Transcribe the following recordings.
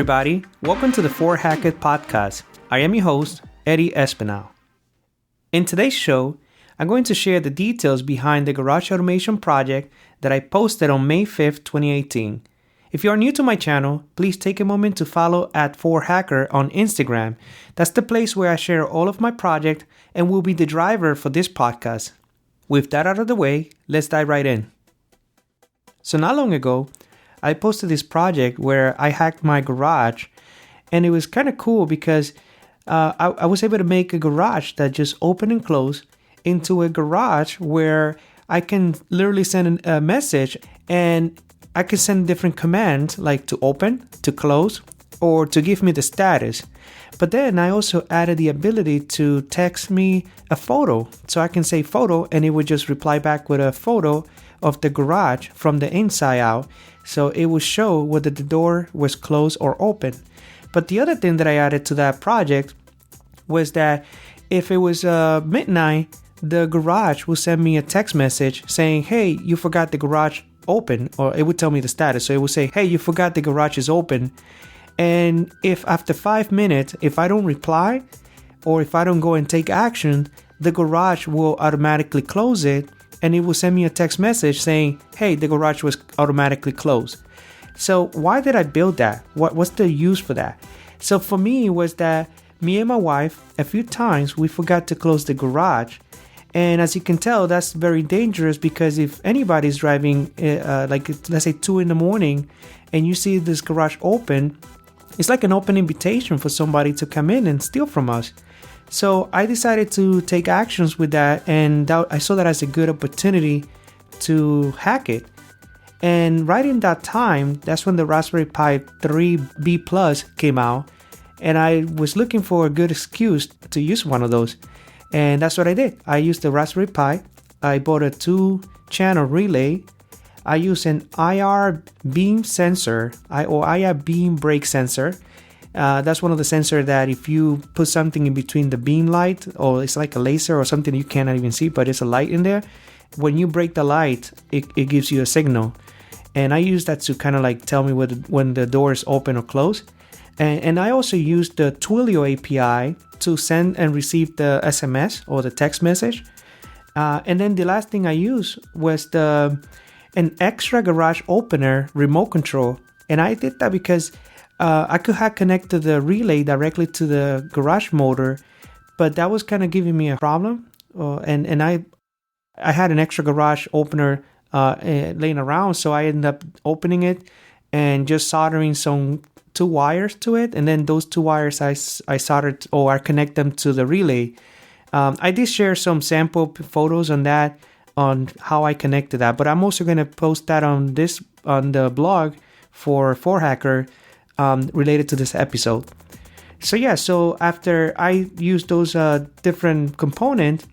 everybody. Welcome to the For Hack It podcast. I am your host, Eddie Espinal. In today's show, I'm going to share the details behind the garage automation project that I posted on May 5th, 2018. If you are new to my channel, please take a moment to follow at 4Hacker on Instagram. That's the place where I share all of my project and will be the driver for this podcast. With that out of the way, let's dive right in. So not long ago, I posted this project where I hacked my garage, and it was kind of cool because I was able to make a garage that just opened and closed into a garage where I can literally send a message, and I can send different commands like to open, to close, or to give me the status. But then I also added the ability to text me a photo. So I can say photo, and it would just reply back with a photo of the garage from the inside out. So it would show whether the door was closed or open. But the other thing that I added to that project was that if it was midnight, the garage will send me a text message saying, hey, you forgot the garage open, or it would tell me the status. So it would say, hey, you forgot the garage is open. And if after 5 minutes, if I don't reply, or if I don't go and take action, the garage will automatically close it, and it will send me a text message saying, hey, the garage was automatically closed. So why did I build that? What's the use for that? So for me, it was that me and my wife, a few times, we forgot to close the garage. And as you can tell, that's very dangerous, because if anybody's driving, like let's say 2 a.m, and you see this garage open, it's like an open invitation for somebody to come in and steal from us. So I decided to take actions with that, and I saw that as a good opportunity to hack it. And right in that time, that's when the Raspberry Pi 3B Plus came out, and I was looking for a good excuse to use one of those. And that's what I did. I used the Raspberry Pi. I bought a 2-channel relay. I used an IR beam sensor, or IR beam brake sensor. That's one of the sensors that if you put something in between the beam light, or it's like a laser or something you cannot even see, but it's a light in there. When you break the light, it gives you a signal. And I use that to kind of like tell me when the door is open or closed. And I also used the Twilio API to send and receive the SMS or the text message. And then the last thing I used was an extra garage opener remote control. And I did that because I could have connected the relay directly to the garage motor, but that was kind of giving me a problem. And I had an extra garage opener laying around, so I ended up opening it and just soldering some 2 wires to it, and then those 2 wires I soldered, or I connect them to the relay. I did share some sample photos on that, on how I connected that, but I'm also going to post that on the blog for Hacker related to this episode. So after I used those different components,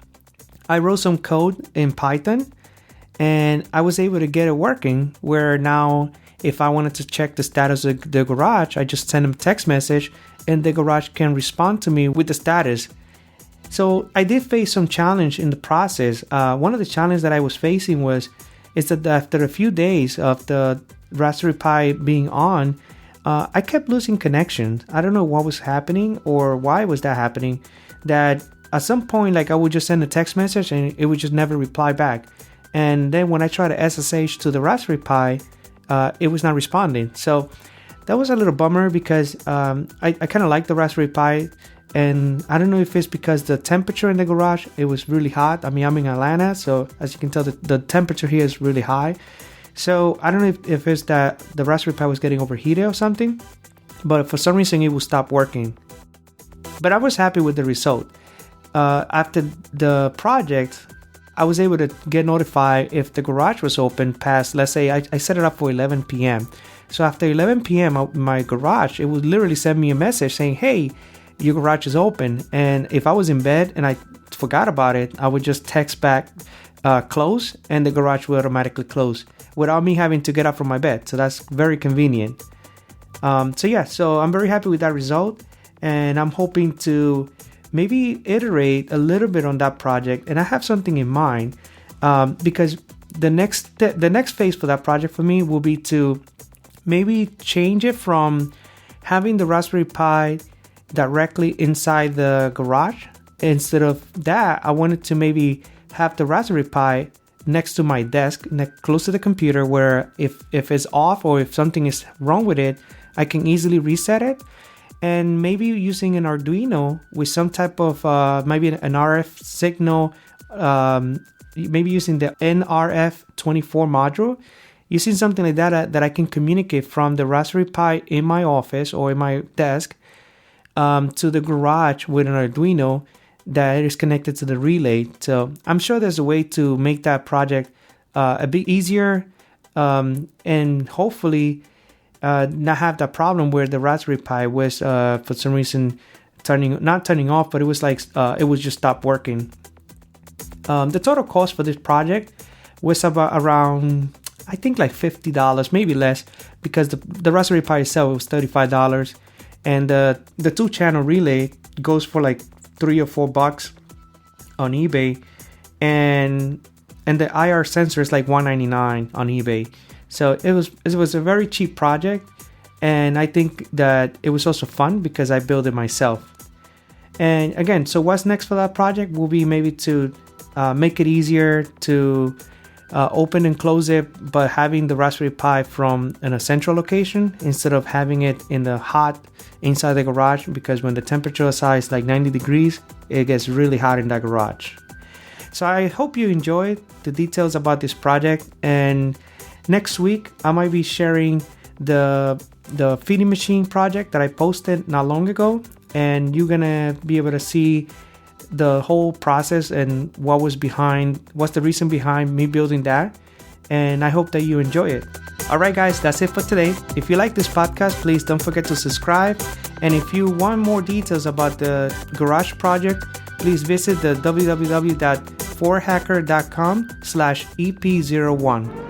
I wrote some code in Python, and I was able to get it working, where now if I wanted to check the status of the garage, I just send them a text message, and the garage can respond to me with the status. So I did face some challenge in the process. One of the challenges that I was facing is that after a few days of the Raspberry Pi being on, I kept losing connection. I don't know what was happening or why was that happening. That at some point, like I would just send a text message and it would just never reply back. And then when I tried to SSH to the Raspberry Pi, it was not responding. So that was a little bummer, because I kind of like the Raspberry Pi, and I don't know if it's because the temperature in the garage, it was really hot. I mean, I'm in Atlanta, so as you can tell, the temperature here is really high. So I don't know if it's that the Raspberry Pi was getting overheated or something, but for some reason it would stop working. But I was happy with the result. After the project, I was able to get notified if the garage was open past, let's say I set it up for 11 p.m. So after 11 p.m., my garage, it would literally send me a message saying, hey, your garage is open. And if I was in bed and I forgot about it, I would just text back close, and the garage would automatically close without me having to get up from my bed. So that's very convenient. So I'm very happy with that result, and I'm hoping to maybe iterate a little bit on that project. And I have something in mind, because the next phase for that project for me will be to maybe change it from having the Raspberry Pi directly inside the garage. Instead of that, I wanted to maybe have the Raspberry Pi next to my desk, close to the computer, where if it's off or if something is wrong with it, I can easily reset it. And maybe using an Arduino with some type of maybe an RF signal, maybe using the NRF24 module, using something like that I can communicate from the Raspberry Pi in my office or in my desk to the garage with an Arduino that is connected to the relay. So I'm sure there's a way to make that project a bit easier and hopefully not have that problem where the Raspberry Pi was for some reason not turning off, but it was like it would just stop working. The total cost for this project was around, I think, like $50, maybe less, because the Raspberry Pi itself was $35, and the 2-channel relay goes for like $3 or $4 on eBay, and the IR sensor is like $199 on eBay. So it was a very cheap project, and I think that it was also fun because I built it myself. And again, so what's next for that project will be maybe to make it easier to open and close it, but having the Raspberry Pi from a central location instead of having it in the hot inside the garage, because when the temperature outside is like 90 degrees, it gets really hot in that garage. So I hope you enjoyed the details about this project, and next week I might be sharing the feeding machine project that I posted not long ago, and you're gonna be able to see the whole process and what's the reason behind me building that. And I hope that you enjoy it. Alright guys, that's it for today. If you like this podcast, please don't forget to subscribe. And if you want more details about the garage project, please visit the www.4hacker.com/EP01.